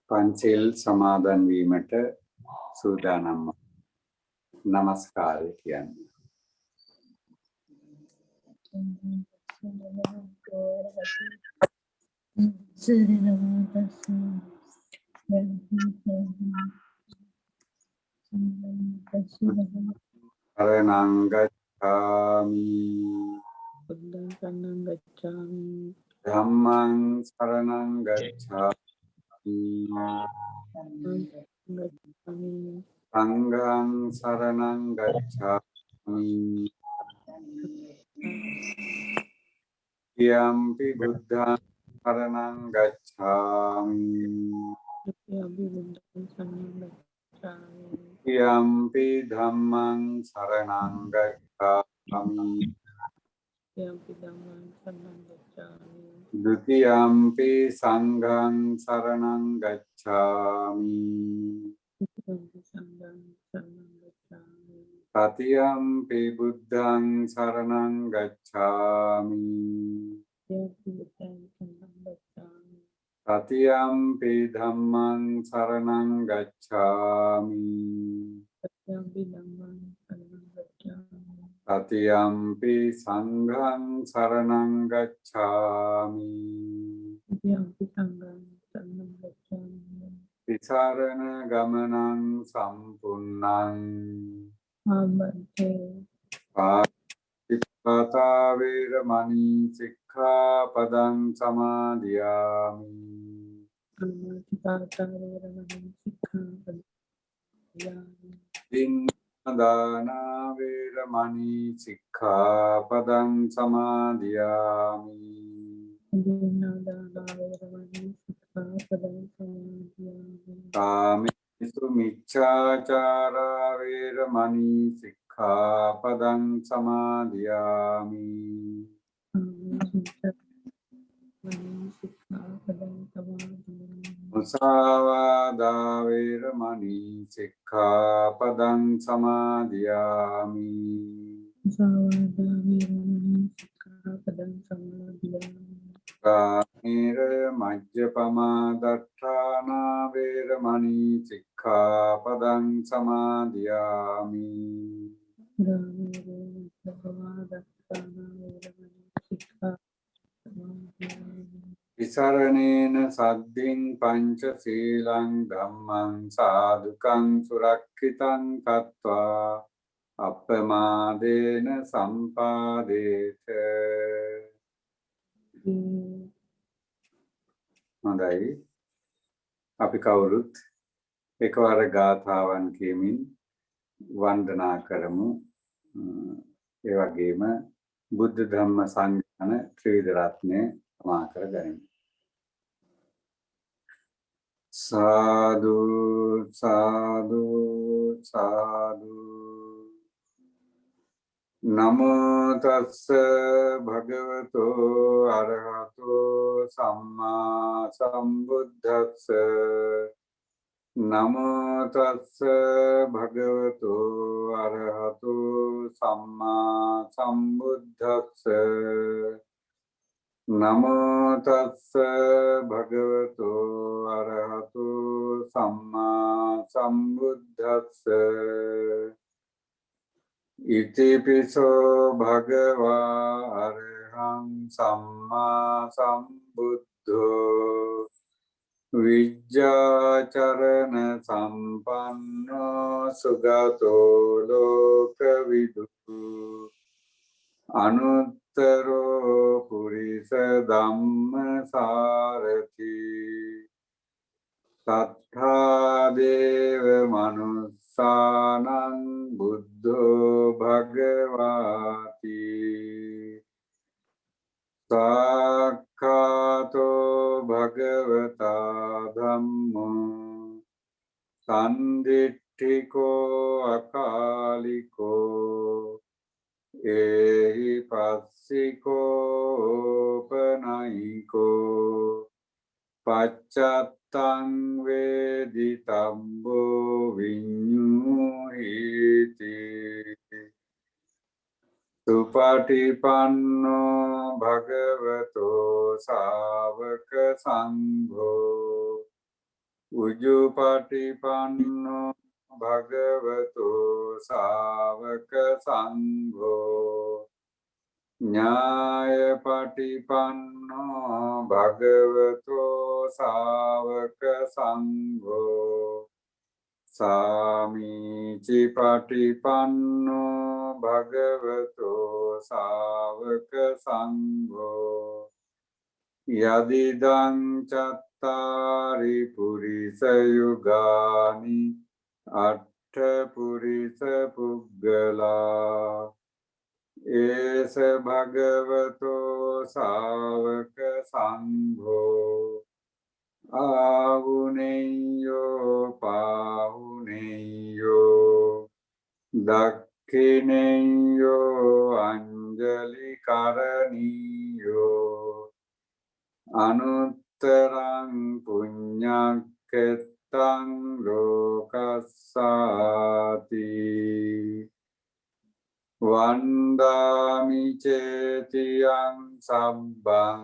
පංචිල් සමාදන් වීමට සූදානම්. නමස්කාරය කියන්නේ. සරණං ගච්ඡාමි බුද්ධං සරණං ගච්ඡාමි ධම්මං සරණං ගච්ඡාමි සංඝං සරණං ගච්ඡාමි යම්පි බුද්ධං සරණං ගච්ඡාමි යම්පි ධම්මං සරණං ගච්ඡාමි ဒုတိယံ පි සංඝං සරණං ගච්ඡාමි තතියම්පි බුද්ධං සරණං ගච්ඡාමි තතියම්පි ධම්මං සරණං ගච්ඡාමි තතියම්පි සංඝං සරණං ගච්ඡාමි තිසරණ ගමනං සම්පුන්නං පාටිපාතා වේරමණී සික්ඛාපදං සමාදියාමි දින්නාදානා වේරමණී සික්ඛාපදං සමාදියාමි කාමේසු මිච්ඡාචාරා වේරමණී සික්ඛාපදං සමාදියාමි මුසාවාදා වේරමණී සික්ඛාපදං සමාදියාමි කාමීර මජ්ජපමා දට්ඨානා වේරමණී සික්ඛාපදං සමාදියාමි විසරණේන සද්ධින් පංච සීලං ධම්මං සාදුකං සුරක්ඛිතං කତ୍වා අප්පමාදේන සම්පාදේත. හොඳයි, අපි කවුරුත් එකවර ගාථාවන් කියමින් වන්දනා කරමු. ඒ වගේම බුද්ධ ධම්ම සංඝ ත්‍රිවිධ රත්නය තමා කර ගනිමු. සාදු සාදු සාදු. නමෝ තස්ස භගවතෝ අරහතෝ සම්මා සම්බුද්දස්ස. නමෝ තස්ස භගවතෝ අරහතෝ සම්මා සම්බුද්දස්ස. නමෝ තස්ස භගවතෝ අරහතෝ සම්මා සම්බුද්දස්ස. ඉතිපිසෝ භගවා අරහං සම්මා සම්බුද්ධෝ විජ්ජාචරණ සම්පන්නෝ සුගතෝ ලෝකවිදු අනුත්තරෝ පුරිස ධම්මසාරති. සත්තා දේව මනුස්සානං බුද්ධෝ භගවාති. සාක්ඛාතෝ භගවතා ධම්මෝ සන්දිට්ඨිකෝ අකාලිකෝ ඒහි පස්සිකෝ පනයිකෝ පච්චත්තං වේදිතබ්බෝ විඤ්ඤුහිති. සුපටිපන්නෝ භගවතෝ ශාවක සංඝෝ උජුපටිපන්නෝ භගවතෝ ශාවක සංඝෝ ඥායපටිපන්නෝ භගවතෝ ශාවක සංඝෝ සාමීචි පටිපන්නෝ භගවතෝ ශාවක සංඝෝ යදිදං චත්තාරි පුරිස යුගානි අට්ඨ පුරිස පුග්ගලා ඒස භගවතෝ ශාවක සංඝෝ ආහුනේයෝ පාහුනේයෝ දක්ඛිනේයෝ අංජලි කරණීයෝ අනුත්තරං පුඤ්ඤක්ඛෙත්තං ලෝකස්සාති වන්දාමි චේතියං සබ්බං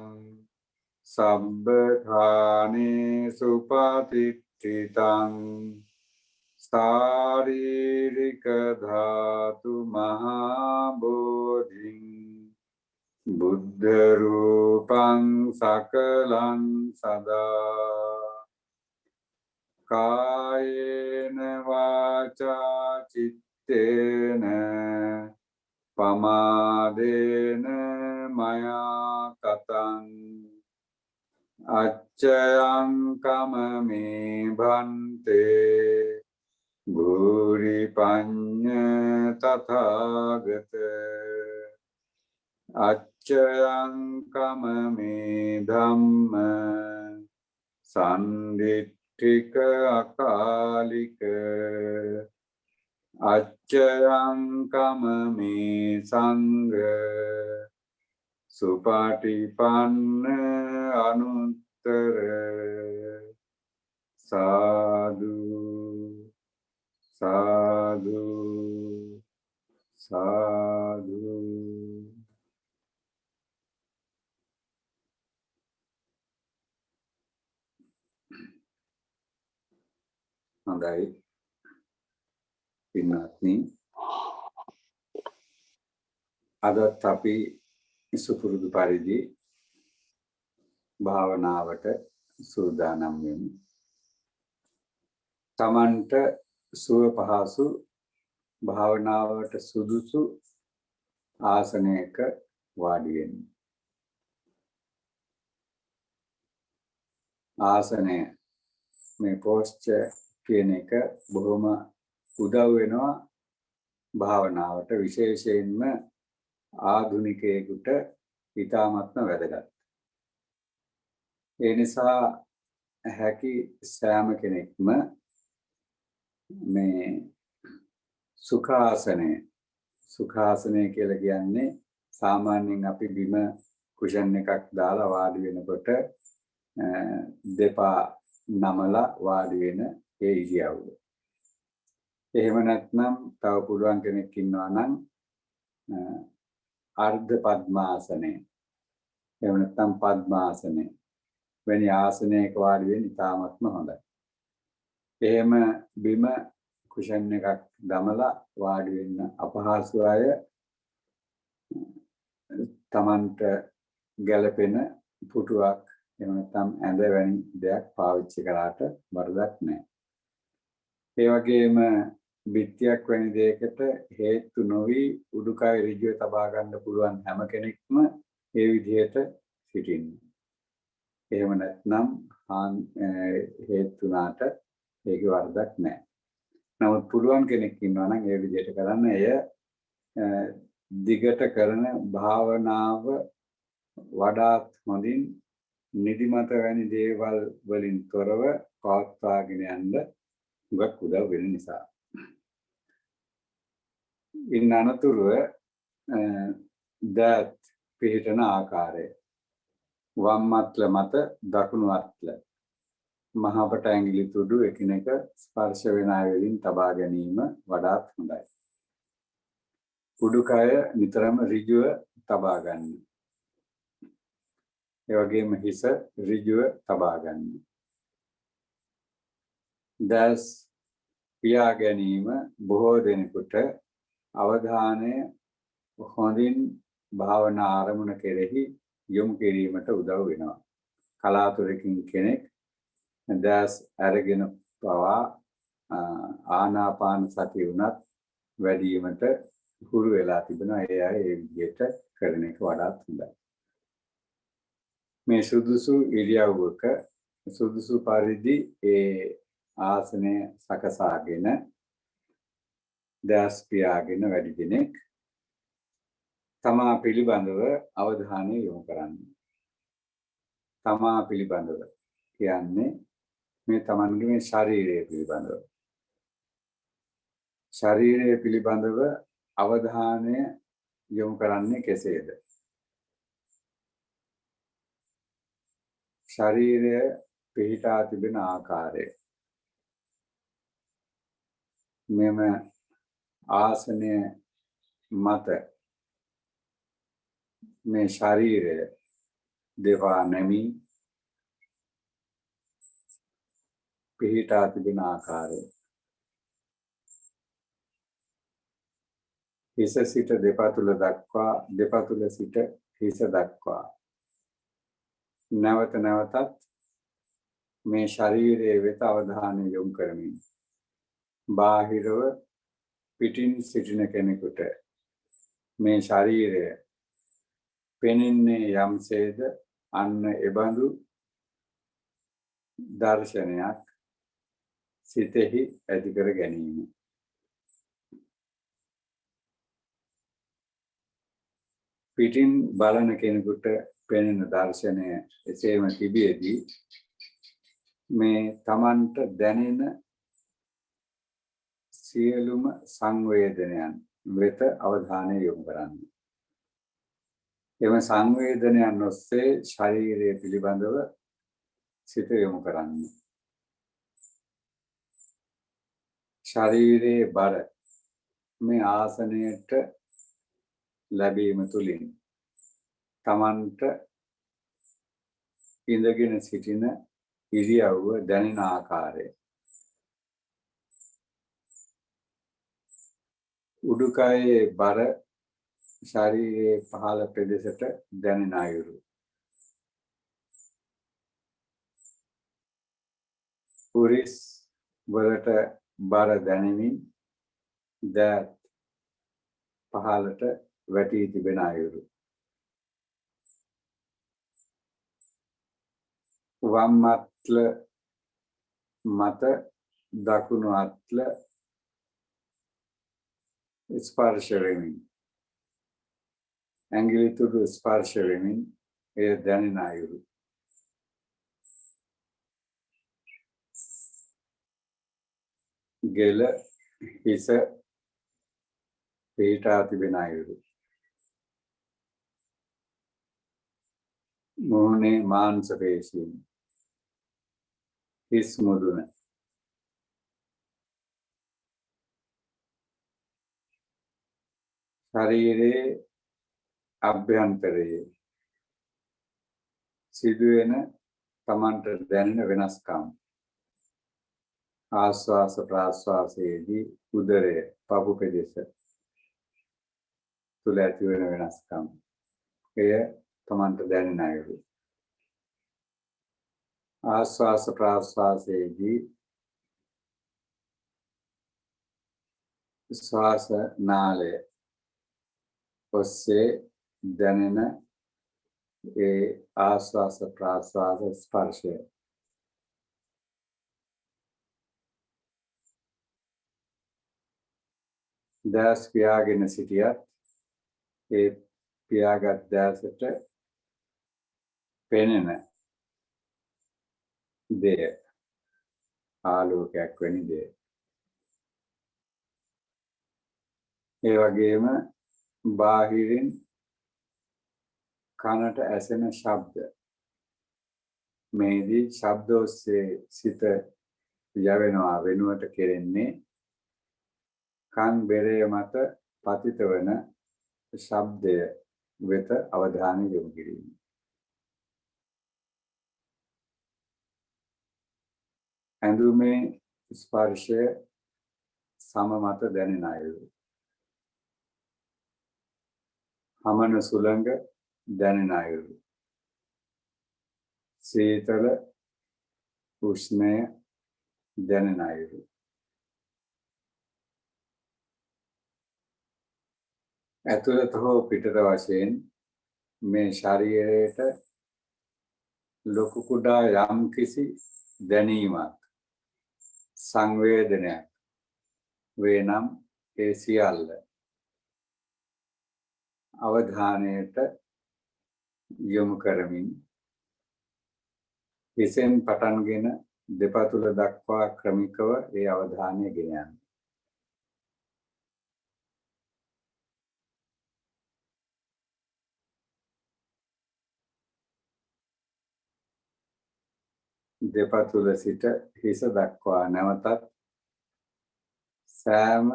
සබ්බඛානේ සුපතිට්ඨිතං සාරීරික ධාතු මහා බෝධින් බුද්ධ රූපං සකලං සදා කායේන වාචා චිත්තේන පමාදේන මයා කතං අච්චයං කමමේ භන්තේ භූරි පඤ්ඤ තථාගත අච්චයං කමමේ ධම්ම සම්දිට්ඨික අකාලික අච්චයං කමමේ සංඝ සුපටිපන්න අනුත්තර සාදු සාදු සාදු. හොඳයි පින්වත්නි, අදත් අපි සුපුරුදු පරිදි භාවනාවට සූදානම් වෙමු. තමන්ට සුව පහසු භාවනාවට සුදුසු ආසනයක වාඩි වෙන්න. ආසනය මේ පෝස්චර් කියන එක බොහොම උදව් වෙනවා භාවනාවට, විශේෂයෙන්ම ආධුනිකයෙකුට ඉතාමත්ම වැදගත්. ඒ නිසා හැකි සෑම කෙනෙක්ම මේ සුඛාසනය කියලා කියන්නේ සාමාන්‍යයෙන් අපි බිම කුෂන් එකක් දාලා වාඩි වෙනකොට දෙපා නමලා වාඩි වෙන ඒ ඉරියව්ව. එහෙම නැත්නම් තව පුළුවන් කෙනෙක් ඉන්නවා නම් අර්ධ පద్මාසනය, එහෙම නැත්නම් පద్මාසනය වැනි ආසනයක වාඩි වෙන්න ඉතාමත්ම හොඳයි. එහෙම බිම කුෂන් එකක් දමලා වාඩි වෙන්න අපහසු අය තමන්ට ගැළපෙන පුටුවක් එහෙම නැත්නම් ඇඳ වැනි දෙයක් පාවිච්චි කරාට වරදක් නැහැ. ඒ වගේම බිත්තියක් වැනි දෙයකට හේතු නොවි උඩුකය ඍජුව තබා ගන්න පුළුවන් හැම කෙනෙක්ම ඒ විදිහට සිටින්න. එහෙම නැත්නම් හේතුනාට ඒක වරදක් නැහැ. නමුත් පුළුවන් කෙනෙක් ඉන්නවා නම් ඒ විදිහට කරන්න. එය දිගට කරන භාවනාව වඩාත් හොඳින් නිදිමත වැනි දේවල් වලින් තොරව පවත්වාගෙන යන්න උගක් උදව් වෙන නිසා. ඉන් අනතුරුව දත් පිහිටන ආකාරය. වම් අත්ල මත දකුණු අත්ල මහපට ඇඟිලි තුඩු එකිනෙක ස්පර්ශ වෙන අයුරින් තබා ගැනීම වඩාත් හොඳයි. උඩුකය නිතරම ඍජුව තබා ගන්න. ඒ වගේම හිස ඍජුව තබා ගන්න. දැස් පියා ගැනීම බොහෝ දෙනෙකුට අවධානය හොඳින් භාවනා ආරමුණ කෙරෙහි යොමු කිරීමට උදව් වෙනවා. කලාතුරකින් කෙනෙක් දැස් අරගෙන පවා ආනාපාන සතිය උනත් වැඩිවීමට හුරු වෙලා තිබෙනවා. ඒ අය ඒ විදිහට කරන එක වඩාත් හොඳයි. මේ සුදුසු ඉරියව්වක සුදුසු පරිදි ඒ ආසනය සකසාගෙන දැස් පියාගෙන වැඩි දිනෙක තමා පිළිබඳව අවධානය යොමු කරන්න. තමා පිළිබඳව කියන්නේ මේ තමන්ගේ මේ ශරීරය පිළිබඳව. ශරීරය පිළිබඳව අවධානය යොමු කරන්නේ කෙසේද? ශරීරය පිහිටා තිබෙන ආකාරය. මෙම ආසනය මත මේ ශරීරය දෙපා නැමී පිහිටා තිබෙන ආකාරය. හිස සිට දෙපතුල දක්වා, දෙපතුල සිට හිස දක්වා නැවත නැවතත් මේ ශරීරයේ වෙත අවධානය යොමු කරමින් බාහිරව පිටින් සිටින කෙනෙකුට මේ ශරීරය පෙනෙන්නේ යම්සේද අන්න එබඳු දර්ශනයක් සිතෙහි ඇති කර ගැනීම. පිටින් බලන කෙනෙකුට පෙනෙන දර්ශනය එසේම තිබියදී මේ තමන්ට දැනෙන සියලුම සංවේදනයන් වෙත අවධානය යොමු කරන්න. එම සංවේදනයන් ඔස්සේ ශරීරය පිළිබඳව සිත යොමු කරන්න. ශරීරයේ බර මේ ආසනයට ලැබීම තුළින් තමන්ට ඉඳගෙන සිටින ඉරියව්ව දැනෙන ආකාරය. උඩුකයේ බර ශරීරයේ පහළ ප්‍රදේශයට දැනෙන අයුරු. පුරිස් වලට බර දැනෙමින් දෑත් පහළට වැටී තිබෙන අයුරු. වම් අත්ල මත දකුණු අත්ල ස්පර්ශ වෙමින්, ඇඟිලි තුඩු ස්පර්ශ වෙමින් එය දැනෙන අයුරු. ගෙල හිස පිහිටා තිබෙන අයුරු. මුහුණේ මාංශ පේශීන්, හිස් මුදුන, ශරීරයේ අභ්‍යන්තරයේ සිදුවෙන තමන්ට දැනෙන වෙනස්කම්. ආශ්වාස ප්‍රාශ්වාසයේදී උදරය පපු පෙදෙස තුළ ඇති වෙන වෙනස්කම්. එය තමන්ට දැනෙන අයුරු. ආශ්වාස ප්‍රාශ්වාසයේදී ශ්වාස නාලය ඔස්සේ දැනෙන ඒ ආශ්වාස ප්‍රාශ්වාස ස්පර්ශය. දැස් පියාගෙන සිටියත් ඒ පියාගත් දැසට පෙනෙන දෙය ආලෝකයක් වැනි දෙය. ඒ වගේම බාහිරින් කනට ඇසෙන ශබ්ද. මේදී ශබ්ද ඔස්සේ සිත යවෙනවා වෙනුවට කෙරෙන්නේ කන් බෙරය මත පතිත වන ශබ්දය වෙත අවධානය යොමු කිරීම. ඇඳුමේ ස්පර්ශය සම මත දැනෙන අයුරු. හමන සුළඟ දැනෙන අයුරු. සීතල උෂ්ණය දැනෙන අයුරු. ඇතුළත හෝ පිටත වශයෙන් මේ ශරීරයට ලොකු කුඩා යම් කිසි දැනීමක් සංවේදනයක් වේ නම් ඒ සියල්ල අවධානයට යොමු කරමින් හිසෙන් පටන්ගෙන දෙපතුල දක්වා ක්‍රමිකව ඒ අවධානය ගෙන යන්න. දෙපතුල සිට හිස දක්වා නැවතත් සෑම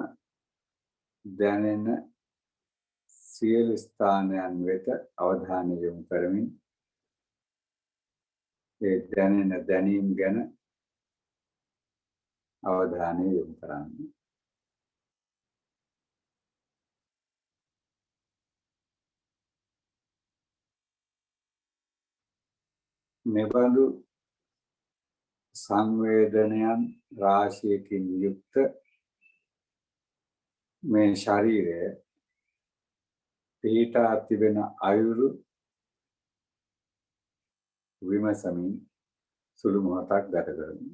දැනෙන සියලු ස්ථානයන් වෙත අවධානය යොමු කරමින් ඒ දැනෙන දැනීම් ගැන අවධානය යොමු කරන්න. මෙබඳු සංවේදනයන් රාශියකින් යුක්ත මේ ශරීරය පිහිටා තිබෙන අයුරු විමසමින් සුළු මොහොතක් ගත කරමු.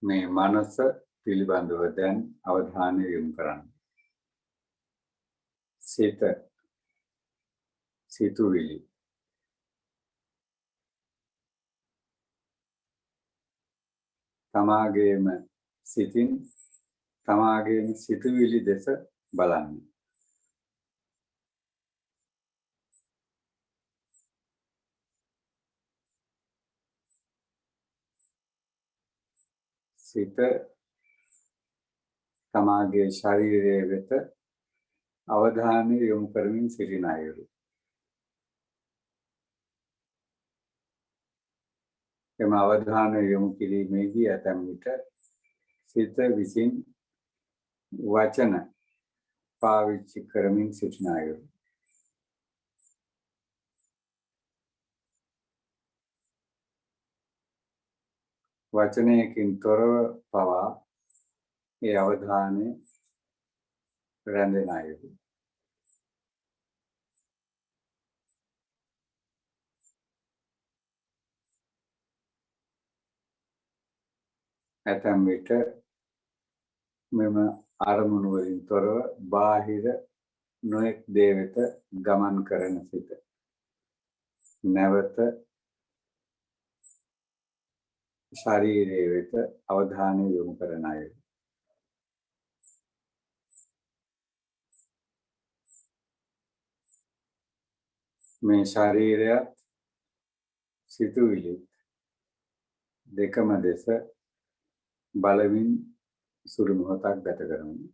මේ මනස පිළිබඳව දැන් අවධානය යොමු කරන්න. සිත, සිතුවිලි, තමාගේම සිතින් තමාගේම සිතුවිලි දෙස බලන්න. සිත තමාගේ ශරීරය වෙත අවධානය යොමු කරමින් සිටින අයුරු. එම අවධානය යොමු කිරීමේදී ඇතැම් විට සිත විසින් වචන පාවිච්චි කරමින් සිටින අයුරු. වචනයකින් තොරව පවා ඒ අවධානය රැඳෙන අයුරු. ඇතැම් විට මෙම අරමුණු වලින් තොරව බාහිර නොයෙක් දේ වෙත ගමන් කරන සිත නැවත ශරීරය වෙත අවධානය යොමු කරන අයුරු. මේ ශරීරයත් සිතුවිලි දෙකම දෙස බලමින් සුළු මොහොතක් ගත කරමු.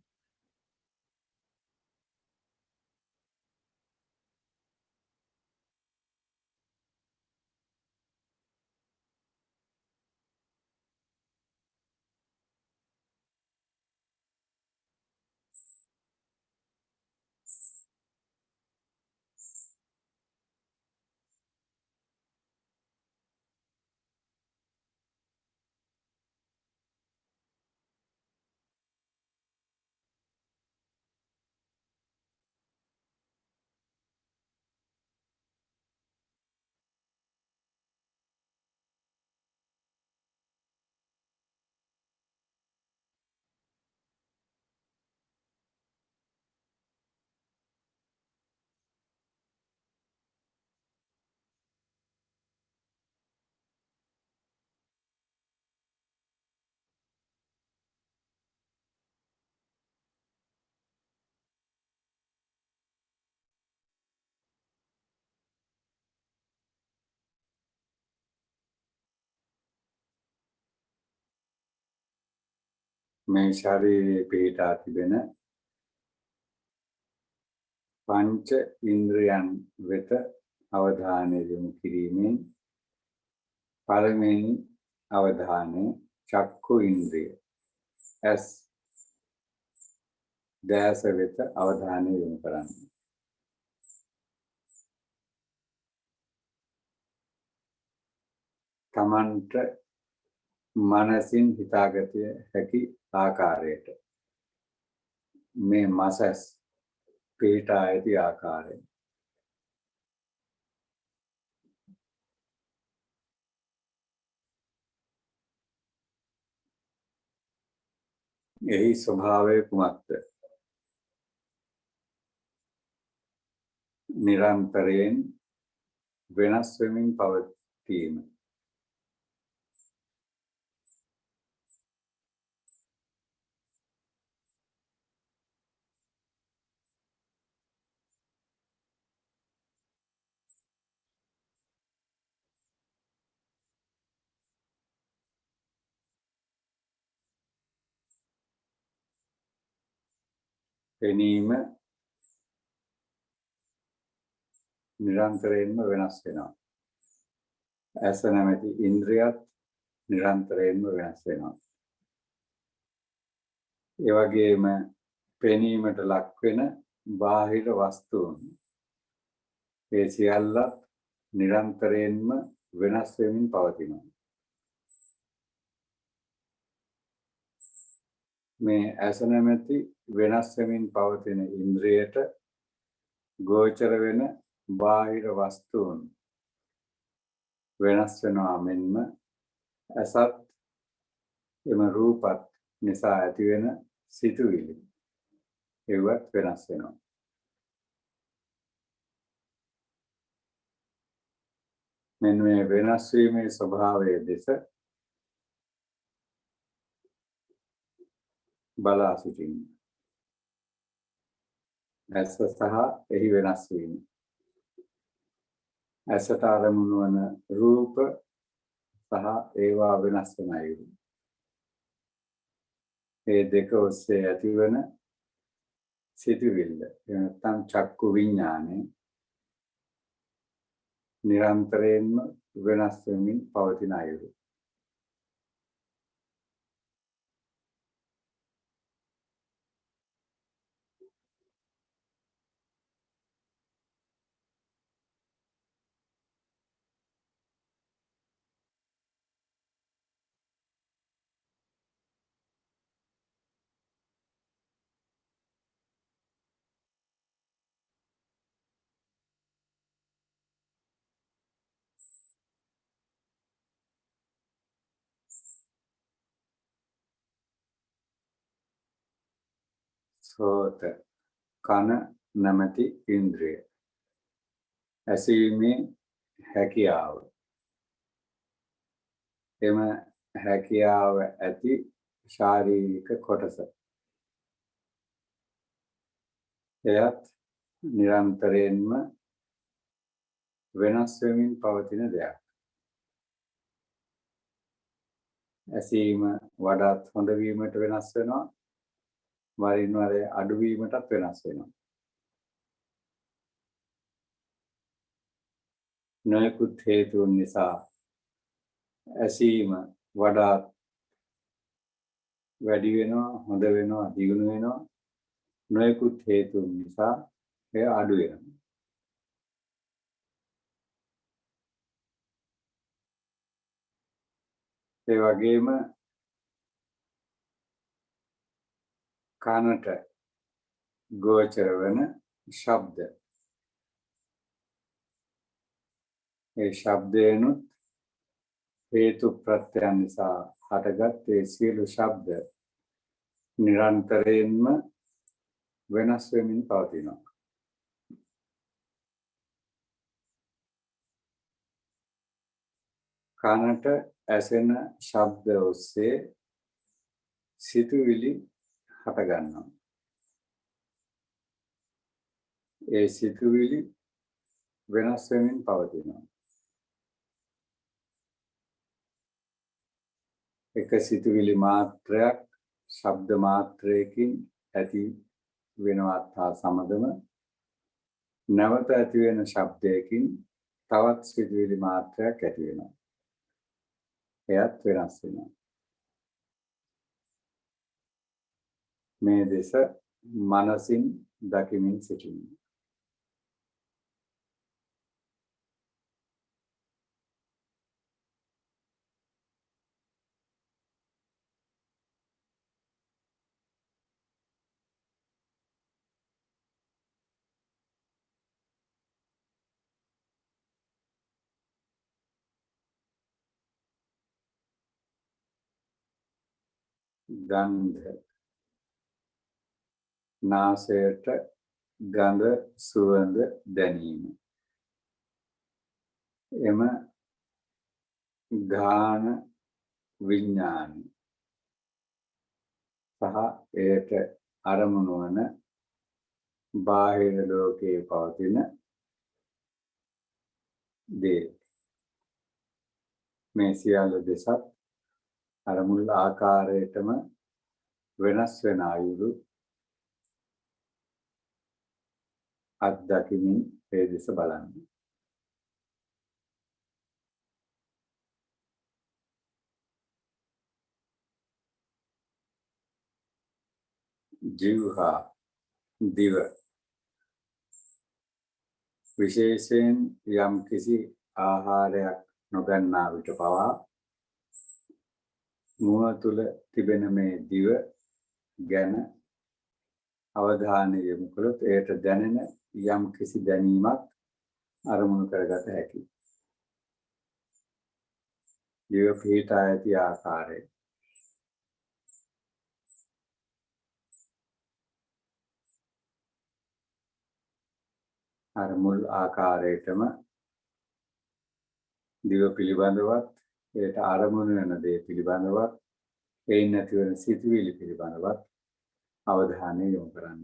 මේ ශරීරයේ පිහිටා තිබෙන පංච ඉන්ද්‍රයන් වෙත අවධානය යොමු කිරීමෙන් පළමුවෙනි අවධානය චක්කු ඉන්ද්‍රිය ඇස් දැස වෙත අවධානය යොමු කරන්න. තමන්ට මනසින් හිතාගත හැකි ආකාරයට මේ මසස් පිහිටා ඇති ආකාරය එහි ස්වභාවය කුමක්ද? නිරන්තරයෙන් වෙනස් වෙමින් පවතීම. පෙනීම නිරන්තරයෙන්ම වෙනස් වෙනවා. ඇස නැමැති ඉන්ද්‍රියත් නිරන්තරයෙන්ම වෙනස් වෙනවා. ඒ වගේම පෙනීමට ලක් වෙන බාහිර වස්තුන් ඒ සියල්ලත් නිරන්තරයෙන්ම වෙනස් වෙමින් පවතිනවා. මේ ඇස නැමැති වෙනස් වෙමින් පවතින ඉන්ද්‍රියට ගෝචර වෙන බාහිර වස්තුන් වෙනස් වෙනවා මෙන්ම ඇසත් එම රූපත් නිසා ඇති වෙන සිතුවිලි ඒවත් වෙනස් වෙනවා. මෙන්න මේ වෙනස් වීමේ ස්වභාවය දෙස බලා සිටින්න. ඇස සහ එහි වෙනස් වීම. ඇසට අරමුණු වන රූප සහ ඒවා වෙනස් වන අයුරු. ඒ දෙක ඔස්සේ ඇතිවන සිතුවිල්ල නැත්නම් චක්කු විඥානය නිරන්තරයෙන්ම වෙනස් වෙමින් පවතින අයුරු. සෝත කන නැමැති ඉන්ද්‍රිය ඇසීමේ හැකියාව. එම හැකියාව ඇති ශාරීරික කොටස. එයත් නිරන්තරයෙන්ම වෙනස් වෙමින් පවතින දෙයක්. ඇසීම වඩාත් හොඳ වීමට වෙනස් වෙනවා. වරින් වර අඩු වීමටත් වෙනස් වෙනවා. නොයෙකුත් හේතුන් නිසා ඇසීම වඩාත් වැඩි වෙනවා, හොඳ වෙනවා, දියුණු වෙනවා. නොයෙකුත් හේතුන් නිසා එය අඩු වෙනවා. ඒ වගේම කනට ගෝචර වන ශබ්ද. ඒ ශබ්දේනුත් හේතු ප්‍රත්‍යයන් නිසා හටගත් ඒ සියලු ශබ්ද නිරන්තරයෙන්ම වෙනස් වෙමින් පවතිනවා. කනට ඇසෙන ශබ්ද ඔස්සේ සිතුවිලි හටගන්නවා. ඒ සිතුවිලි වෙනස් වෙමින් පවතිනවා. එක සිතුවිලි මාත්‍රයක් ශබ්ද මාත්‍රයකින් ඇති වෙනවත් හා සමගම නැවත ඇති වෙන ශබ්දයකින් තවත් සිතුවිලි මාත්‍රයක් ඇති වෙනවා. එයත් වෙනස් වෙනවා. මේ දෙස මනසින් දකිමින් සිටින්න. ගන්ධ නාසයට ගඳ සුවඳ දැනීම. එම ගාන විඥාන සහ එයට අරමුණු වන බාහිර ලෝකයේ පවතින දේ. මේ සියල්ල දෙසත් අරමුල් ආකාරයටම වෙනස් වෙන අයුරු අත්දකිමින් ඒ දෙස බලන්න. ජීවහා දිව විශේෂයෙන් යම් කිසි ආහාරයක් නොගන්නා විට පවා මුව තුල තිබෙන මේ දිව ගැන අවධානය යොමු කළොත් එයට දැනෙන යම් කිසි දැනීමක් අරමුණු කරගත හැකියි. දිව පිහිටා ඇති ආකාරය අර මුල් ආකාරයටම දිව පිළිබඳවත් ඒට අරමුණු වෙන දේ පිළිබඳවත් එයින් ඇති වෙන සිතුවිලි පිළිබඳවත් අවධානය යොමු කරන්න.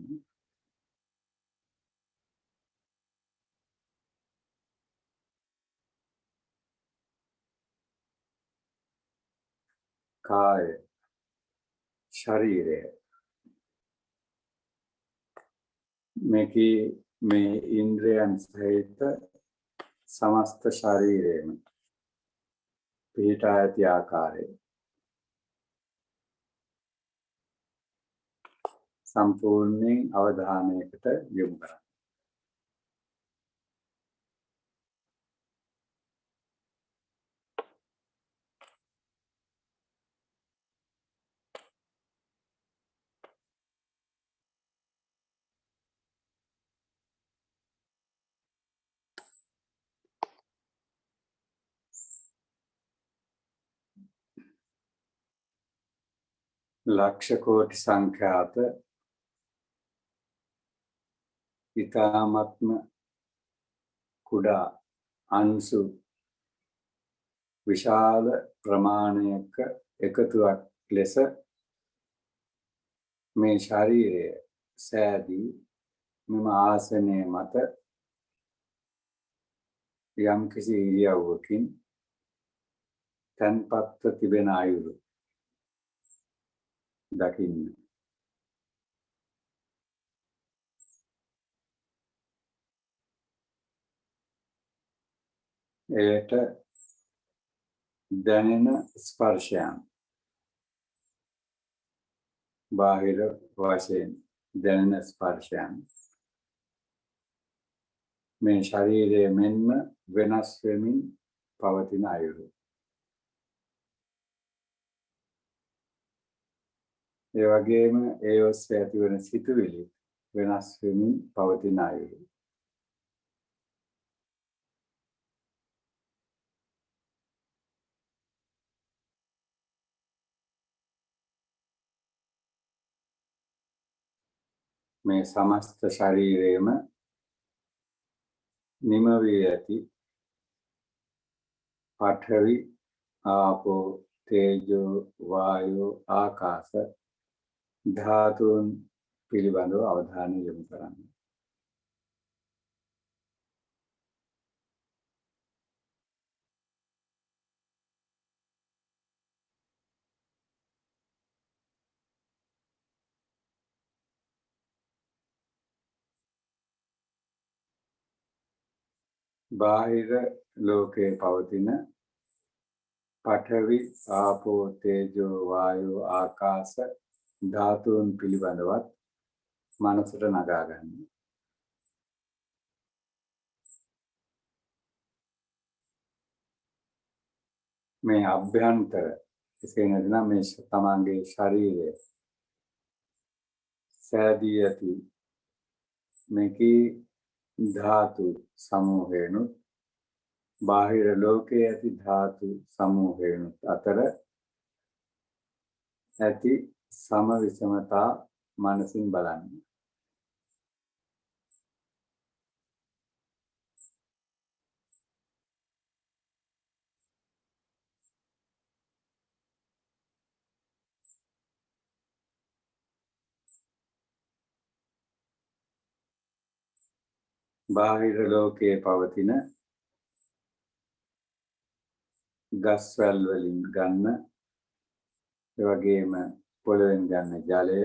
කාය ශරීරය මේ ඉන්ද්‍රයන් සහිත සමස්ත ශරීරයම පිහිටා ඇති ආකාරය සම්පූර්ණයෙන් අවධානයකට යොමු කරන්න. ලක්ෂ කෝටි සංඛ්‍යාත ඊ타ත්ම කුඩා අංශු විශාල ප්‍රමාණයක එකතුවක් ලෙස මේ ශරීරය සෑදී මෙම ආසනයේ මත යම් කිසි ඉරියව්වකින් තන්පත්ව තිබෙන අයුරු දකින්න. එයට දැනෙන ස්පර්ශයන් බාහිර වශයෙන් දැනෙන ස්පර්ශයන් මේ ශරීරයේ මෙන්ම වෙනස් වෙමින් පවතින අයුරු. ඒ වගේම ඒ ඔස්සේ ඇතිවන සිතුවිලි වෙනස් වෙමින් පවතින අයුරු. මේ සමස්ත ශරීරයේම නිම වී ඇති පඨවි ආපෝ තේජෝ වායෝ ආකාශ ධාතුන් පිළිබඳව අවධානය යොමු කරන්න. බාහිර ලෝකයේ පවතින පඨවි ආපෝ තේජෝ වායෝ ආකාශ ධාතුන් පිළිබඳවත් මනසට නගා ගන්න. මේ අභ්‍යන්තර එසේ නැත්නම් මේ තමන්ගේ ශරීරය සෑදී ඇති මේකී ධාතු සමූහයනුත් බාහිර ලෝකයේ ඇති ධාතු සමූහයනුත් අතර ඇති සම විෂමතා මනසින් බලන්න. බාහිර ලෝකයේ පවතින ගස්වැල් වලින් ගන්න ඒ වගේම පොළවෙන් ගන්න ජලය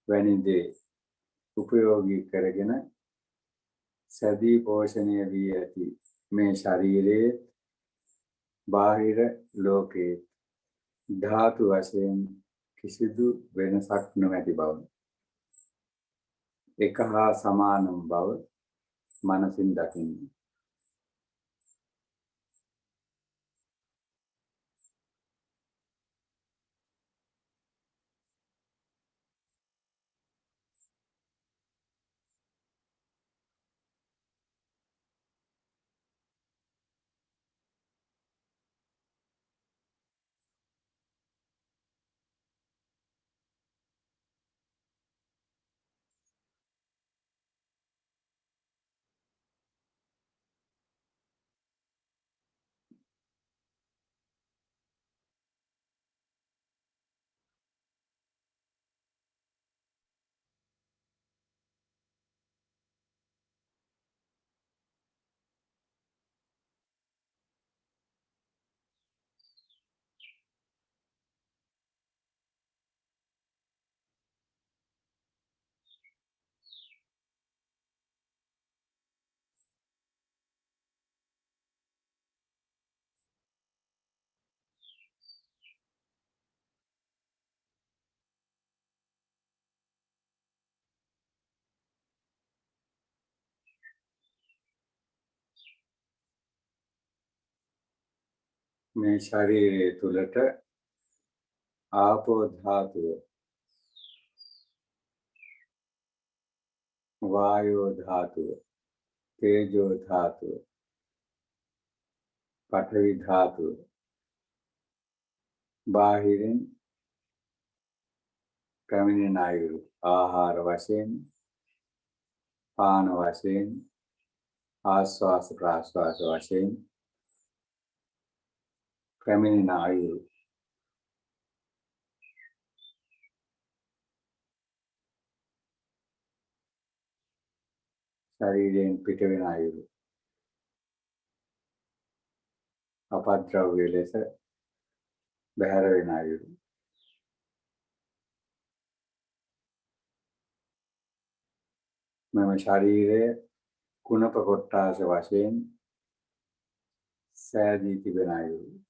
වැනි දේ උපයෝගී කරගෙන සැදී පෝෂණය වී ඇති මේ ශරීරයේ බාහිර ලෝකයේ ධාතු වශයෙන් කිසිදු වෙනසක් නොමැති බව එක හා සමානම් බව මනසින් දකින්න. මේ ශරීරය තුළට ආපෝ ධාතුව, වායෝ ධාතුව, තේජෝ ධාතුව, පඨවි ධාතුව බාහිරින් පැමිණෙන අයුරු ආහාර වශයෙන්, පාන වශයෙන්, ආස්වාස ප්‍රාස්වාස වශයෙන් පැමිණෙන අයුරු ශරීරයෙන් පිට වෙන අයුරු අපද්‍රව්‍ය ලෙස බැහැර වෙන අයුරු මෙම ශරීරය කුණප කොට්ටාස වශයෙන් සෑදී තිබෙන අයුරු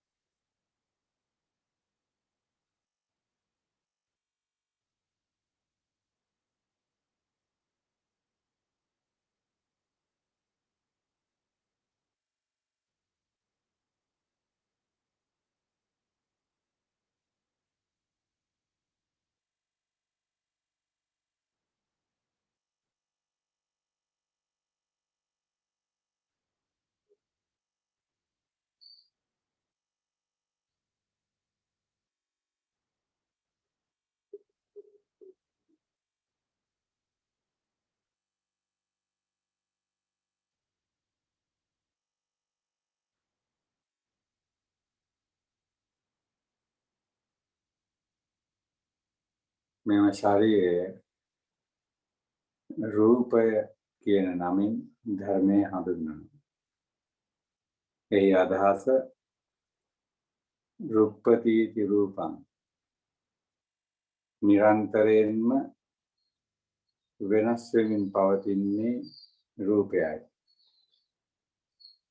මෙම ශරීරය රූපය කියන නමින් ධර්මය හඳුන්වනවා. එහි අදහස රුප්පතීති රූපං නිරන්තරයෙන්ම වෙනස් වෙමින් පවතින්නේ රූපයයි.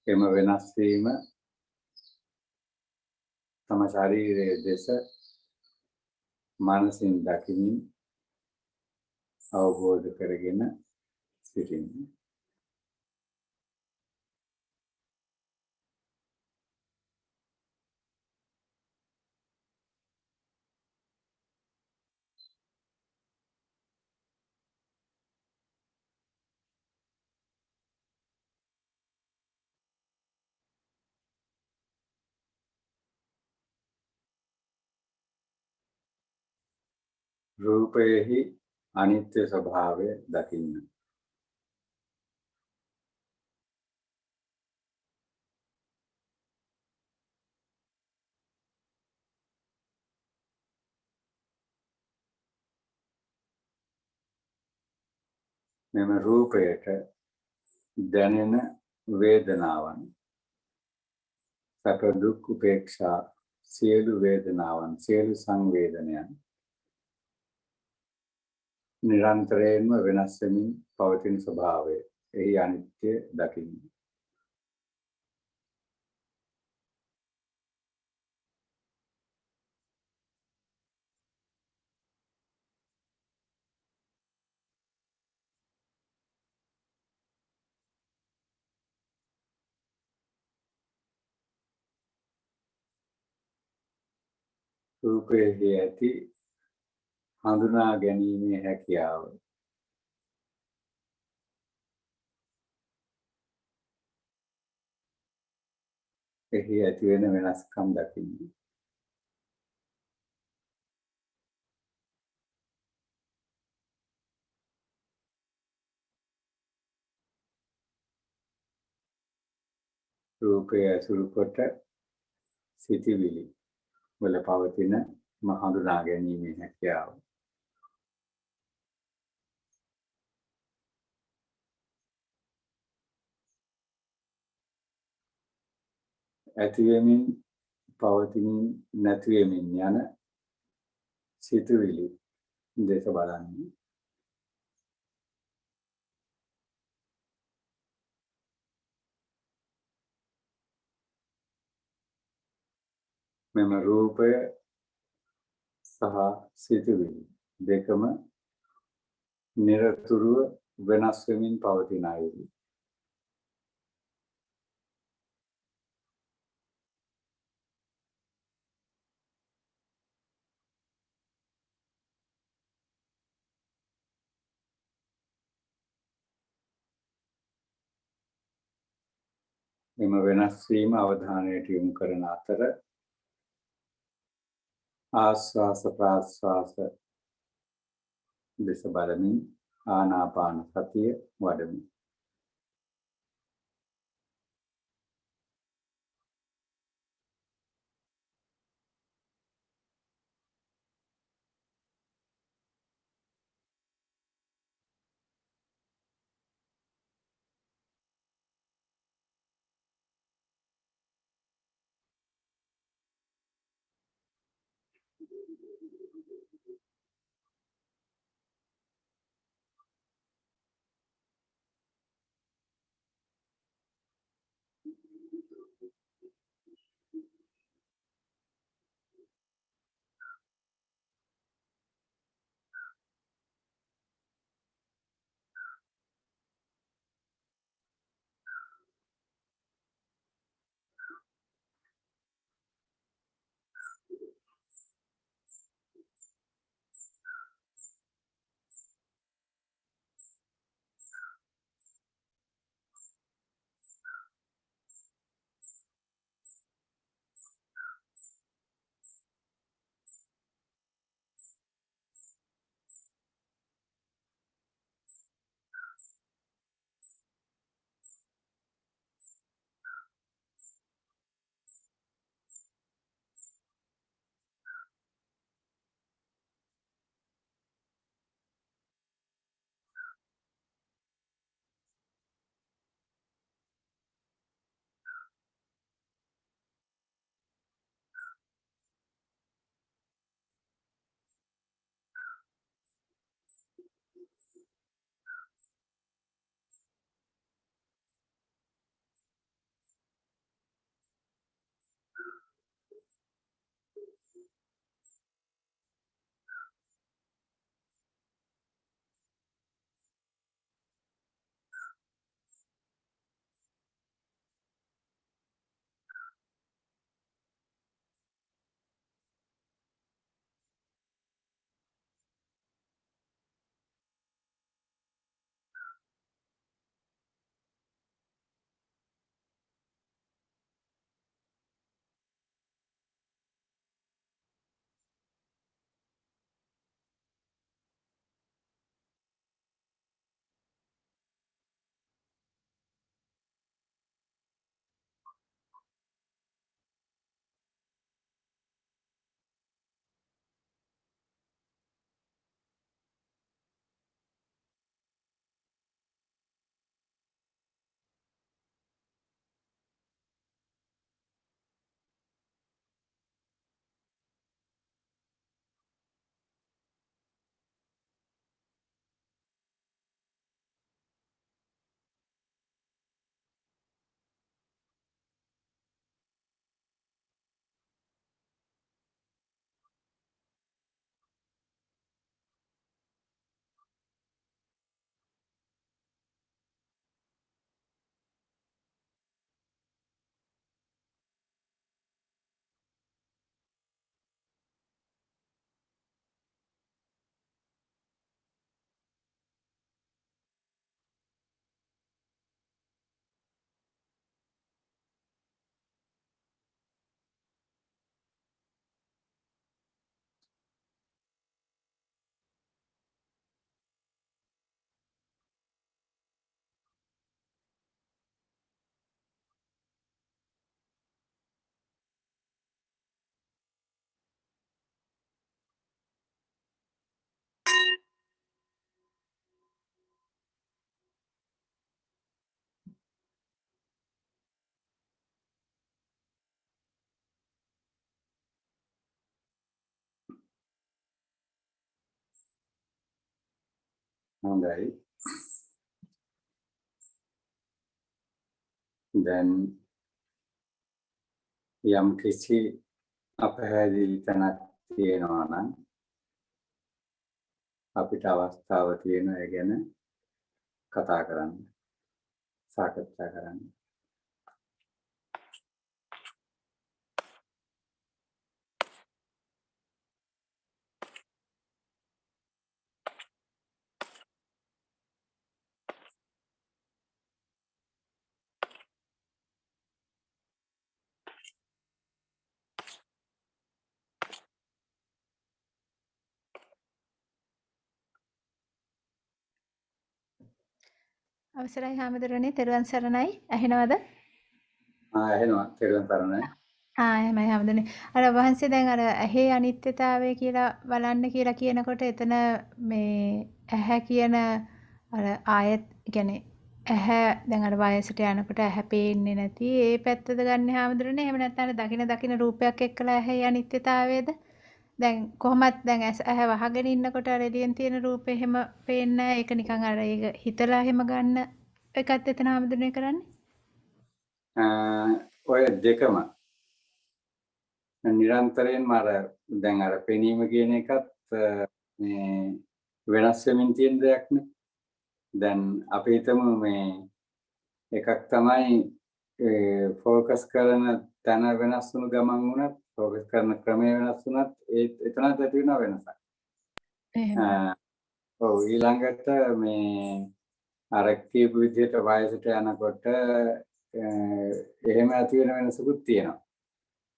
එම වෙනස් වීම තම ශරීරයේ දෙස මනසින් දකිමින් අවබෝධ කරගෙන සිටින්න. රූපයෙහි අනිත්‍ය ස්වභාවය දකින්න. මෙම රූපයට දැනෙන වේදනාවන් සැප දුක් උපේක්ෂා සියලු වේදනාවන් සියලු සංවේදනයන් නිරන්තරයෙන්ම වෙනස් වෙමින් පවතින ස්වභාවය එහි අනිත්‍ය දකින්න. රූපයෙහි ඇති හඳුනා ගැනීමේ හැකියාව එහි ඇති වෙන වෙනස්කම් දකින්න. රූපය ඇසුරු කොට සිටිවිලි වල පවතින හඳුනා ගැනීමේ හැකියාව ඇතිවෙමින් පවතිමින් නැතිවෙමින් යන සිතුවිලි දෙස බලන්න. මෙම රූපය සහ සිතුවිලි දෙකම නිරතුරුව වෙනස් වෙමින් පවතින අයුරු. එම වෙනස් වීම අවධානයට යොමු කරන අතර ආස්වාස ප්‍රාස්වාස දෙස බලමින් ආනාපාන සතිය වඩමි. හොඳයි. දැන් යම් කිසි අපහැදිලි තැනක් තියෙනවා නම් අපිට අවස්ථාව තියෙන ඒ ගැන කතා කරන්න, සාකච්ඡා කරන්න. අවසරයි හාමුදුරනේ තෙරුවන් සරණයි ඇහෙනවද? එහෙනවා තේරුම් ගන්නයි. එහෙමයි හාමුදුරනේ. අර වහන්සේ දැන් අර ඇහි අනිත්‍යතාවය කියලා බලන්න කියලා කියනකොට එතන මේ ඇහැ කියන අර ආයත් කියන්නේ ඇහැ දැන් අර වයසට යනකොට ඇහැ පේන්නේ නැති ඒ පැත්තද ගන්න හාමුදුරනේ. එහෙම නැත්නම් දකින රූපයක් එක්කලා ඇහි අනිත්‍යතාවයද? දැන් කොහොමත් දැන් ඇහැ වහගෙන ඉන්නකොට අර එළියෙන් තියෙන රූපේ එහෙම පේන්නේ නැහැ. ඒක නිකන් අර ඒක හිතලා එහෙම ගන්න එකත් එතන හාමුදුරනේ කරන්නේ. ඔය දෙකම නිරන්තරයෙන්ම දැන් අර පෙනීම කියන එකත් මේ වෙනස් වෙමින් තියෙන දෙයක් නේ. දැන් අපි හිතමු මේ එකක් තමයි ફોકસ කරන තැන වෙනස් වුණු ගමන් වුණත් ફોકસ කරන ක්‍රමය වෙනස් වුණත් එතනත් ඇති වෙන වෙනසක්. ඔව් ඊළඟට මේ අර කියපු විදිහට වයසට යනකොට එහෙම ඇති වෙන වෙනසකුත් තියෙනවා.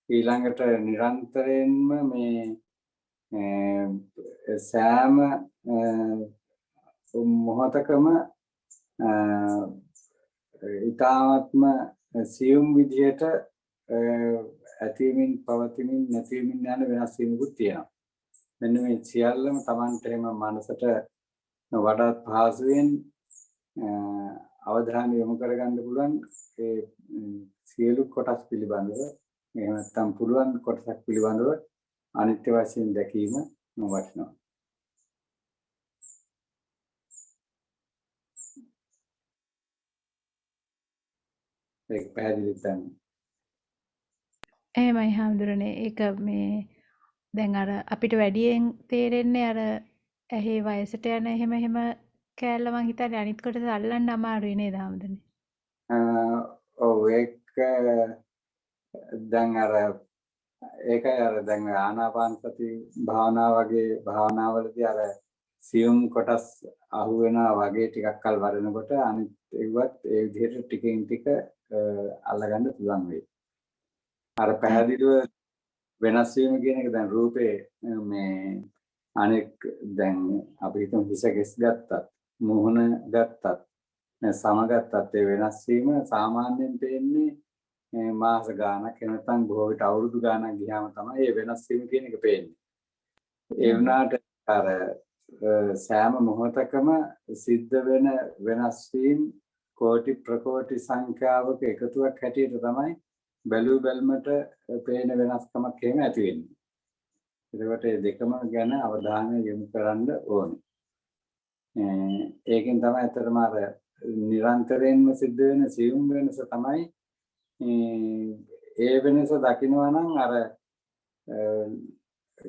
ඊළඟට නිරන්තරයෙන්ම මේ සෑම මොහොතකම ඊ타ත්ම සියුම් විදිහට ඇතිවීමින් පවතිමින් නැතිවීමින් යන වෙනස් වීමකුත් තියෙනවා. මෙන්න මේ සියල්ලම Tamanට එහෙම මනසට වඩාත් පහසුවෙන් අවධානය යොමු කරගන්න පුළුවන් ඒ සියලු කොටස් පිළිබඳව එහෙම නැත්නම් පුළුවන් කොටසක් පිළිබඳව අනිත්‍ය වශයෙන් දැකීම වටිනවා. ඒක පැහැදිලිද දැන්? එහෙමයි හාමුදුරනේ. ඒක මේ දැන් අර අපිට වැඩියෙන් තේරෙන්නේ අර ඇහි වයසට යන එහෙම කෑල්ල මං හිතන්නේ අනිත් කොටස අල්ලන්න අමාරුයි නේද හාමුදුරනේ? ඔව් ඒක දැන් ඒකයි දැන් ආනාපාන සති භාවනා වගේ භාවනාවලදී අර සියුම් කොටස් අහු වෙනවා වගේ ටිකක් කල් වඩනකොට අනිත් ඒවත් ඒ විදිහට ටිකෙන් ටික අල්ලගන්න පුළුවන් වෙයි. අර පැහැදිලිව වෙනස් වීම කියන එක දැන් රූපේ මේ අනෙක් දැන් අපි හිතමු හිස කෙස් ගත්තත් මුහුණ ගත්තත් සම ගත්තත් ඒ වෙනස් වීම සාමාන්‍යයෙන් පේන්නේ මාස ගානක් නැත්නම් බොහෝ විට අවුරුදු ගානක් ගියාම තමයි මේ වෙනස් වීම කියන එක පේන්නේ. ඒ වුණාට අර සෑම මොහොතකම සිද්ධ වෙන වෙනස් වීම කෝටි ප්‍රකෝටි සංඛ්‍යාවක එකතුවක් හැටියට තමයි බැලු බැල්මට පේන වෙනස්කමක් එහෙම ඇති වෙන්නේ. ඒකට මේ දෙකම ගැන අවධානය යොමු කරන්න ඕනේ. ඒකෙන් තමයි අතරම අර නිරන්තරයෙන්ම සිද්ධ වෙන සියුම් වෙනස තමයි ඒ වෙනස දකින්නවා නම් අර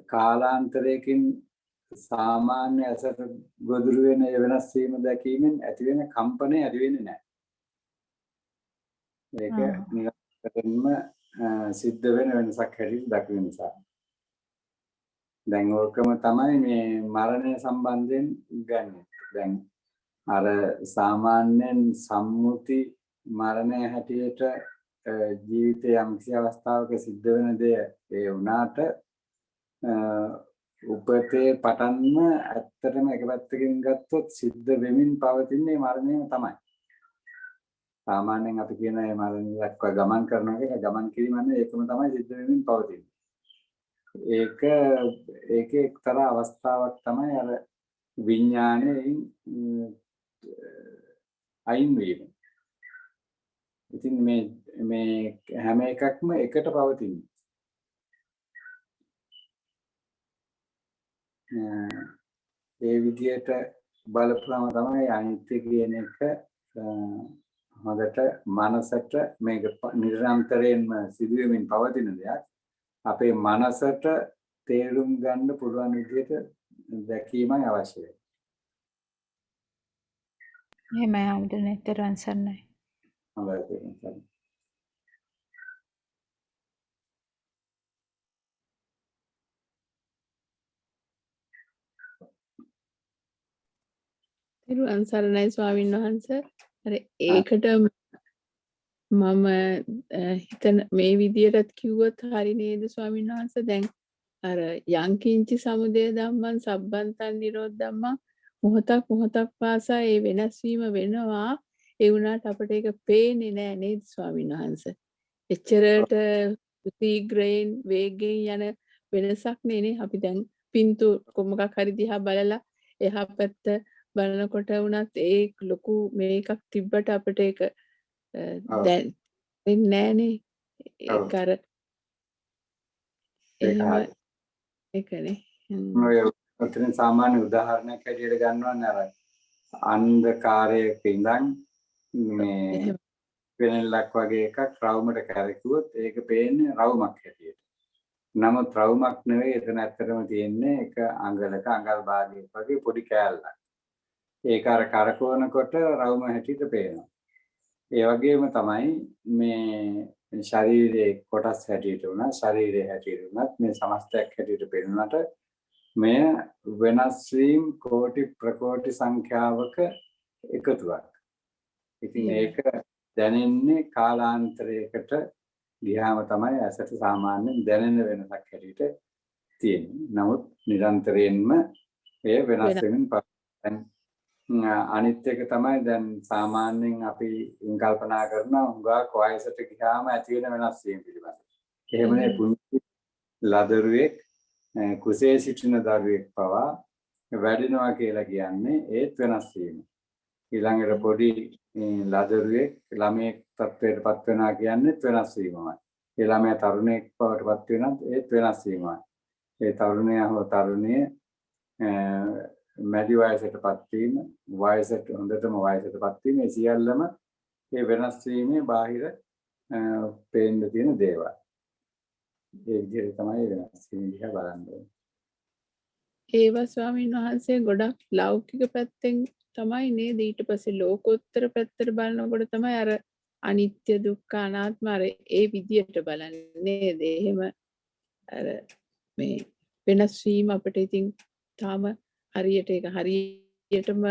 කාලාන්තරයකින් සාමාන්‍ය ඇසට ගොදුරු වෙන ඒ වෙනස් වීම දැකීමෙන් ඇති වෙන කම්පණය ඇති වෙන්නේ නැහැ. ඒක නිරන්තරයෙන්ම සිද්ධ වෙන වෙනසක් හැටියට දකින්න නිසා. දැන් ඕකම තමයි මේ මරණය සම්බන්ධයෙන් ගන්නෙ. දැන් අර සාමාන්‍යයෙන් සම්මුති මරණය හැටියට ජීවිතයේ යම්කිසි අවස්ථාවක සිද්ධ වෙන දේ ඒ වුණාට උපතේ පටන්ම ඇත්තටම එක පැත්තකින් ගත්තොත් සිද්ධ වෙමින් පවතින්නේ මරණයම තමයි. සාමාන්‍යයෙන් අපි කියන මේ මරණය දක්වා ගමන් කරනවා කියන ගමන් කිරීම නෙවෙයි ඒකම තමයි සිද්ධ වෙමින් පවතින්නේ. ඒකේ එක්තරා අවස්ථාවක් තමයි අර විඥාණයෙන් අයින් වීම. ඉතින් මේ හැම එකක්ම එකට පවතින්නේ. ඒ විදිහට බලපෑම තමයි අනිත්‍ය කියන එක හොඳට මනසට මේක නිරන්තරයෙන්ම සිදුවෙමින් පවතින දෙයක්. අපේ මනසට තේරුම් ගන්න පුළුවන් විදිහට දැකීමයි අවශ්‍ය වෙන්නේ. එහෙමයි හැමදෙන්නේ තෙරුවන් සරණයි. හොඳයි තේරුම්. තෙරුවන් සරණයි ස්වාමීන් වහන්සේ. අර ඒකට මම හිතන මේ විදියටත් කිව්වොත් හරි නේද ස්වාමීන් වහන්සේ? දැන් අර යංකින්චි සමුදය ධම්මං සබ්බන්තං නිරෝධ ධම්මං මොහොතක් පාසා ඒ වෙනස් වීම වෙනවා. ඒ වුණාට අපිට ඒක පේන්නේ නෑ නේද ස්වාමීන් වහන්සේ? එච්චරට ශීඝ්‍රයෙන් වේගයෙන් යන වෙනසක් නේ අපි දැන් පින්තු කොමකක් හරි දිහා බලලා එහා පැත්ත බලනකොට වුණත් ඒ ලොකු මේකක් තිබ්බට අපිට ඒක දැන් නෑනේ ඒක අර එහෙම ඒකනේ. ඔය උතරින් සාමාන්‍ය උදාහරණයක් හැටියට ගන්නවා නේද? අර අන්ධකාරයක ඉඳන් මේ වෙනලක් වගේ එකක් රවුමට කැරකුවොත් ඒක පේන්නේ රවුමක් හැටියට. නමුත් රවුමක් නෙවෙයි එතන ඇත්තටම තියෙන්නේ එක අඟලක අඟල් භාගයක් වගේ පොඩි කෑල්ලක්. ඒක අර කරකවනකොට රවුම හැටියට පේනවා. ඒ වගේම තමයි මේ ශරීරයේ කොටස් හැටියට උනා ශරීරයේ හැටියට උනත් මේ සමස්තයක් හැටියට පේනනට මෙය වෙනස් වීම කෝටි ප්‍රකෝටි සංඛ්‍යාවක එකතුවක්. ඉතින් ඒක දැනෙන්නේ කාලාන්තරයකට ගියාම තමයි ඇසට සාමාන්‍යයෙන් දැනෙන වෙනසක් හැටියට තියෙන්නේ. නමුත් නිරන්තරයෙන්ම ඒ වෙනස් වෙමින් පවතින අනිත් එක තමයි දැන් සාමාන්‍යයෙන් අපි කල්පනා කරනවා උඟාක් වයසට ගියාම ඇති වෙන වෙනස් වීම පිළිබඳව. එහෙමනේ පුංචි ලදරුවෙක් කුසේ සිටින දරුවෙක් පවා වැඩෙනවා කියලා කියන්නේ ඒත් වෙනස් වීම. ඊළඟට පොඩි ලදරුවෙක් ළමයෙක් තත්ත්වයටපත් වෙනවා කියන්නේ වෙනස් වීමයි. ඒ ළමයා තරුණයෙක් බවටපත් වෙනත් ඒත් වෙනස් වීමයි. ඒ තරුණයා හෝ තරුණිය මැදි වයසටපත් වීම, වයසට හොඳටම වයසටපත් වීම මේ සියල්ලම මේ වෙනස් වීමේ බාහිර පේන්න තියෙන දේවල්. ඒ විදිහට තමයි වෙනස් වීම දිහා බලන්නේ. ඒවා ස්වාමීන් වහන්සේ ගොඩක් ලෞකික පැත්තෙන් තමයි නේද? ඊට පස්සේ ලෝකෝත්තර පැත්තට බලනකොට තමයි අර අනිත්‍ය දුක්ඛ අනාත්ම අර ඒ විදියට බලන්නේ නේද? එහෙම අර මේ වෙනස් වීම අපිට ඉතින් තාම හරියට ඒක හරියටම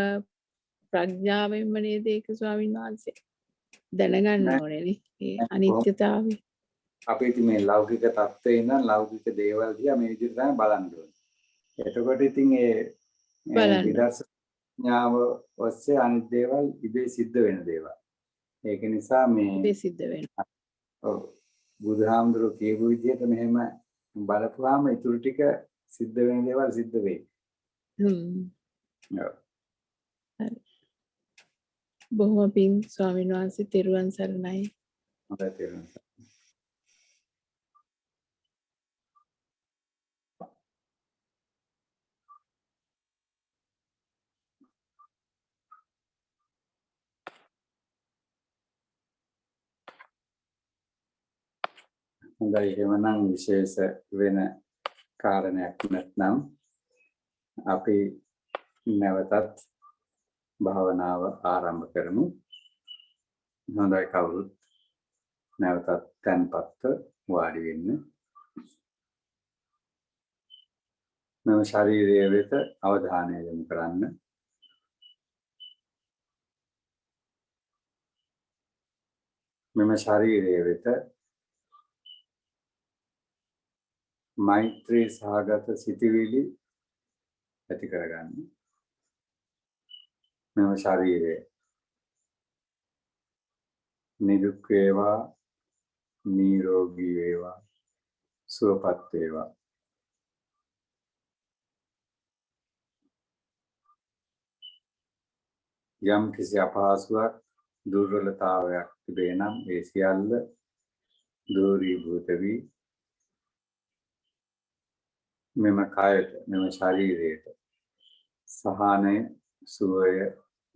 ප්‍රඥාවෙන්ම නේද ඒක ස්වාමීන් වහන්සේ දැනගන්න ඕනේ නේ ඒ අනිත්‍යතාවය. අපි ඉතින් මේ ලෞකික தත්ත්වේ ඉඳන් ලෞකික දේවල් දිහා මේ විදිහට තමයි බලන්න ඕනේ. එතකොට ඉතින් ඒ විදර්ශනාව ඔස්සේ අනිත් දේවල් ඉබේ සිද්ධ වෙන දේවල්. ඒක නිසා මේ ඉබේ සිද්ධ වෙනවා. ඔව් බුදුහාමුදුරුවෝ කියපු විදිහට මෙහෙම බලපුවාම ඊටු ටික සිද්ධ වෙන දේවල් සිද්ධ වෙයි. බොහොම පිං ස්වාමීන් වහන්සේ තෙරුවන් සරණයි. හොඳයි තෙරුවන් සරණයි. හොඳයි එහෙමනම් විශේෂ වෙන කාරණයක් නැත්නම් අපි නැවතත් භාවනාව ආරම්භ කරමු. හොඳයි කවුරුත් නැවතත් තැන්පත්ව වාඩි වෙන්න. මම ශරීරයේ වෙත අවධානය යොමු කරන්න. මම ශරීරයේ වෙත මෛත්‍රී සහගත සිතිවිලි ඇති කරගන්න. මම ශරීරයේ නිදුක් වේවා නිරෝගී වේවා සුවපත් වේවා. යම් කිසි අපහසුයක් දුර්වලතාවයක් තිබේ නම් ඒ සියල්ල දූරීභූත වී මෙම කායට මෙම ශරීරයට සහනය සුවය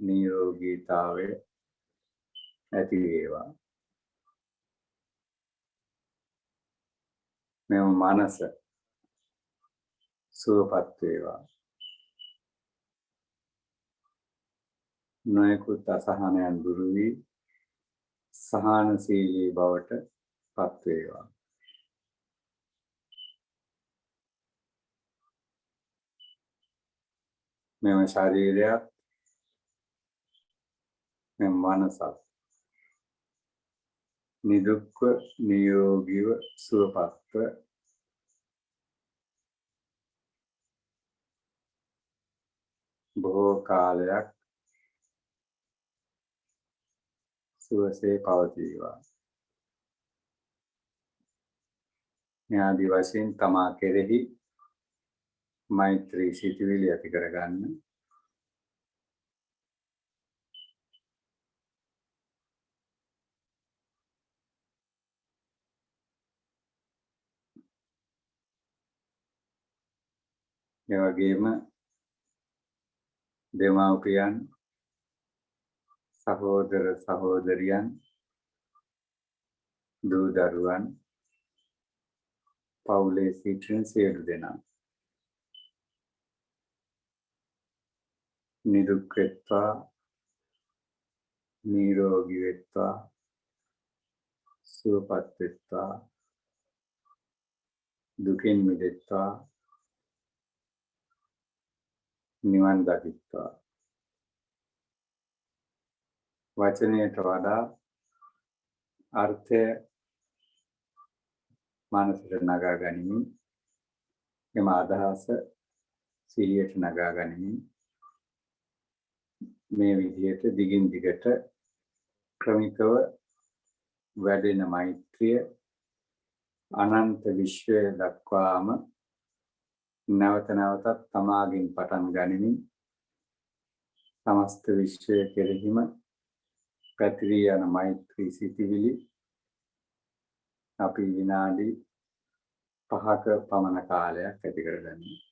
නිරෝගීතාවය ඇති වේවා. මෙම මනස සුවපත් වේවා. නොයෙකුත් අසහනයන් දුරු වී සහනශීලී බවට පත් වේවා. මෙම ශරීරයත් මෙම මනසත් නිදුක්ව නිරෝගීව සුවපත්ව බොහෝ කාලයක් සුවසේ පවතිවා. මේ ආදි වශයෙන් තමා කෙරෙහි මෛත්‍රී සිතුවිලි ඇති කරගන්න. ඒ වගේම දෙමාපියන් සහෝදර සහෝදරියන් දූ දරුවන් පවුලේ සිටින සියලු දෙනා නිදුක් වෙත්වා නිරෝගී වෙත්වා සුවපත් වෙත්වා දුකින් මිදෙත්වා නිවන් දකිත්වා. වචනයට වඩා අර්ථය මානසික නගා ගනිමින් එම අදහස සිහියට නගා ගනිමින් මේ විදිහට දිගින් දිගට ක්‍රමිකව වැඩෙන මෛත්‍රිය අනන්ත විශ්වය දක්වාම නැවත නැවතත් තමාගින් පටන් ගනිමින් සමස්ත විශ්වය කෙරෙහිම පැතිරී යන මෛත්‍රී සිතිවිලි අපි විනාඩි 5ක පමණ කාලයක් ඇති කරගන්නවා.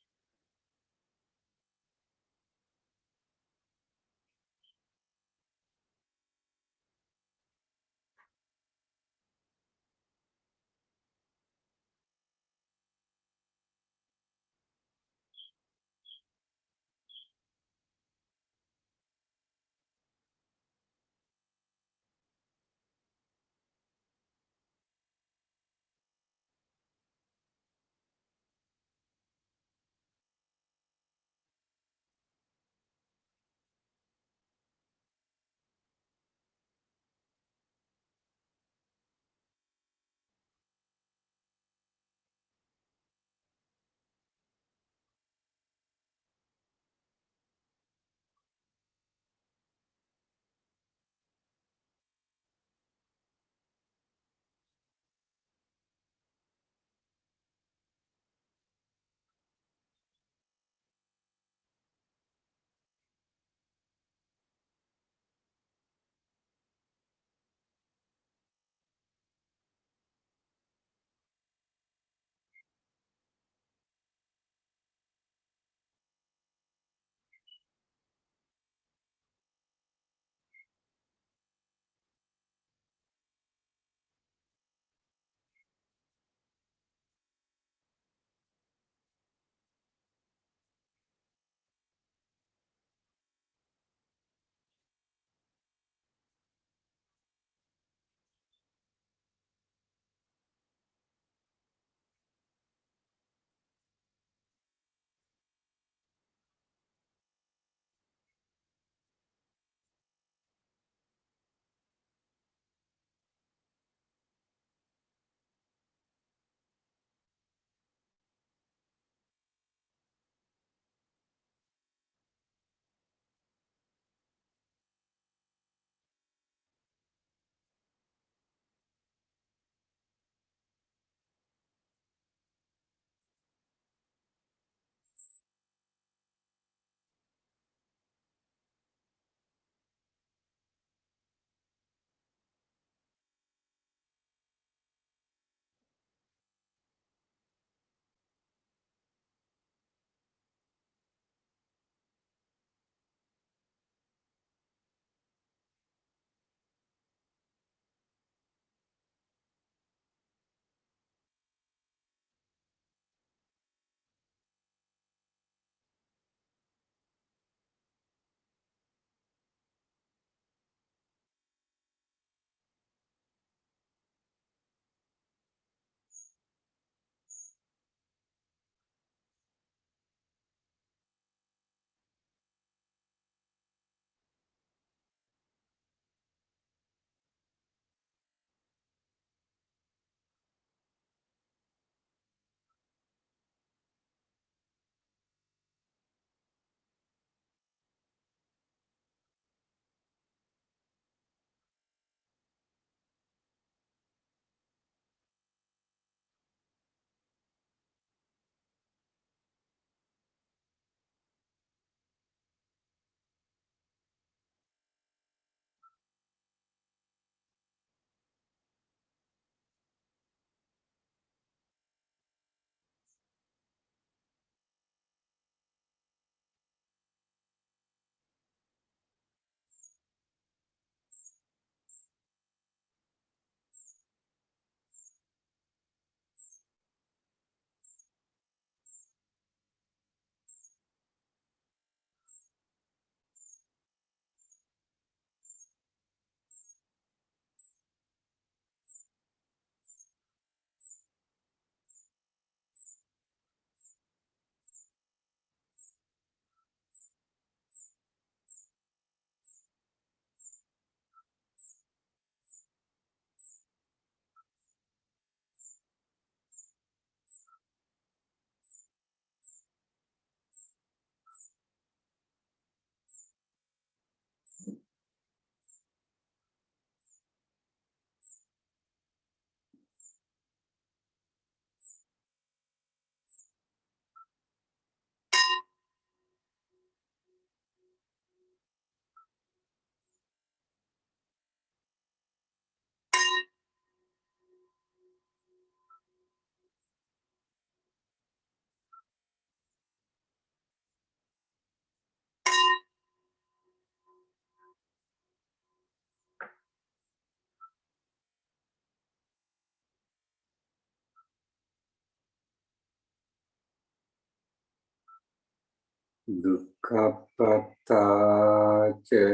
දුක්ඛප්පත්තාච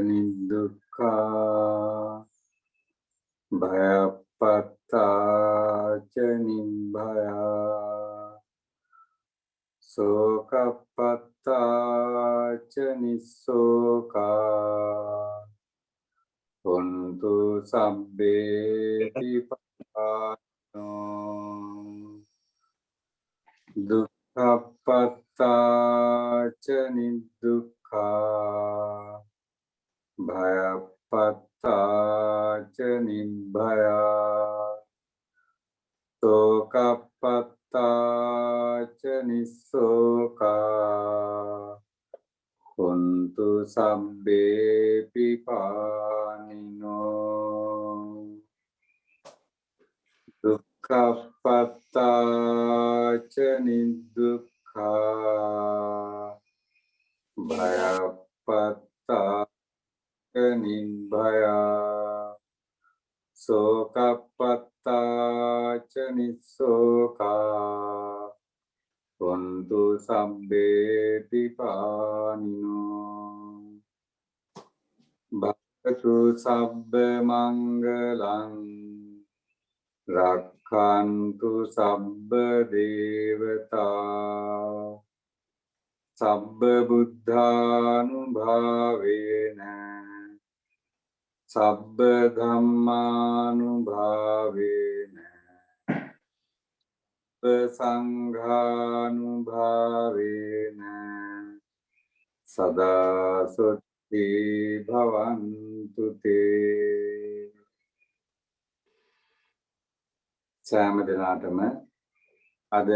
නිදුක්ඛා භයප්පත්තාච නිබ්භයා සෝකප්පත්තාච නිස්සෝකා හොන්තු සබ්බේ පිපාසෝ දුක්ඛප්පත්තාච නිදුක්ඛා භයප්පත්තාච නිබ්භයා සෝකප්පත්තාච නිස්සෝකා හොන්තු සබ්බේ පිපානිනෝ දුක්ඛප්පත්තාච නිදුක්ඛා භයප්පත්තාච නිබ්භයා සෝකප්පත්තාච නිස්සෝකා හොන්තු සබ්බේ පිපානිනෝ භක්ඛතු සබ්බ මංගලං රක්ඛන්තු සබ්බ දේවතා සබ්බ බුද්ධානුභාවේන සබ්බ ධම්මානුභාවේන සංඝානුභාවේන සදා සොත්ති භවන්තු තේ සෑම දිනාටම අද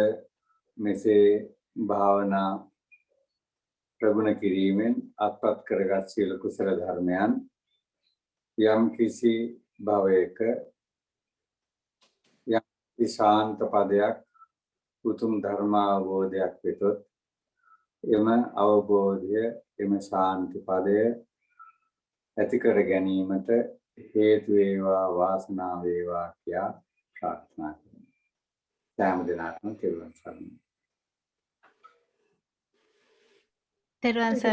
මෙසේ භාවනා ප්‍රගුණ කිරීමෙන් අත්පත් කරගත් සියලු කුසල ධර්මයන් යම් කිසි භවයක යම් ශාන්ත පදයක් උතුම් ධර්ම අවබෝධයක් වෙතොත් එම අවබෝධය එම ශාන්ති පදය ඇති කර ගැනීමට හේතු වේවා වාසනාව වේවා කියා ප්‍රාර්ථනා කරමි. සෑම දිනකටම තෙරුවන් සරණයි. තෙරුවන් සරණයි.